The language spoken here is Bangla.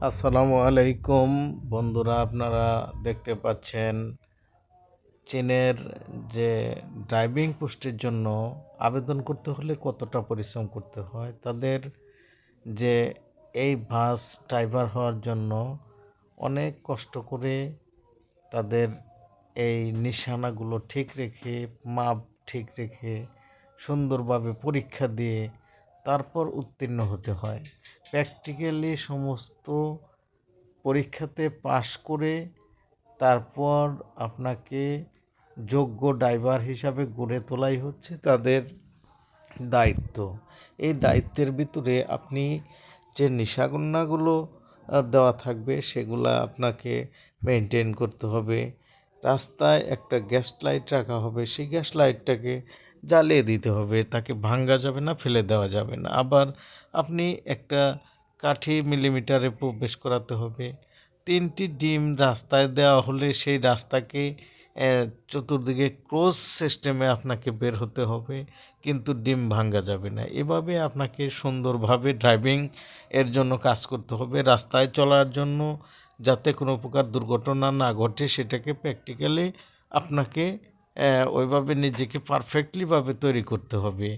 আসসালামু আলাইকুম বন্ধুরা, আপনারা দেখতে পাচ্ছেন চীনের যে ড্রাইভিং পোস্টের জন্য আবেদন করতে হলে কতটা পরিশ্রম করতে হয়। তাদের যে এই বাস ড্রাইভার হওয়ার জন্য অনেক কষ্ট করে তাদের এই নিশানাগুলো ঠিক রেখে, মাপ ঠিক রেখে, সুন্দরভাবে পরীক্ষা দিয়ে তারপর উত্তীর্ণ হতে হয়। প্র্যাকটিক্যালি সমস্ত পরীক্ষাতে পাশ করে তারপর আপনাকে যোগ্য ড্রাইভার হিসাবে গড়ে তোলাই হচ্ছে তাদের দায়িত্ব। এই দায়িত্বের ভিতরে আপনি যে নিশানাগুলো দেওয়া থাকবে সেগুলা আপনাকে মেনটেন করতে হবে। রাস্তায় একটা গ্যাস লাইট রাখা হবে, সেই গ্যাস লাইটটাকে জ্বালিয়ে দিতে হবে, তাকে ভাঙা যাবে না, ফেলে দেওয়া যাবে না। আবার আপনি একটা কাঠি মিলিমিটারে প্রবেশ করাতে হবে। 3টি ডিম রাস্তায় দেওয়া হলে সেই রাস্তাকে চতুর্দিকে ক্রস সিস্টেমে আপনাকে বের হতে হবে, কিন্তু ডিম ভাঙা যাবে না। এভাবে আপনাকে সুন্দরভাবে ড্রাইভিং এর জন্য কাজ করতে হবে। রাস্তায় চলার জন্য যাতে কোনো প্রকার দুর্ঘটনা না ঘটে সেটাকে প্র্যাকটিক্যালি আপনাকে ওইভাবে নিজেকে পারফেক্টলিভাবে তৈরি করতে হবে।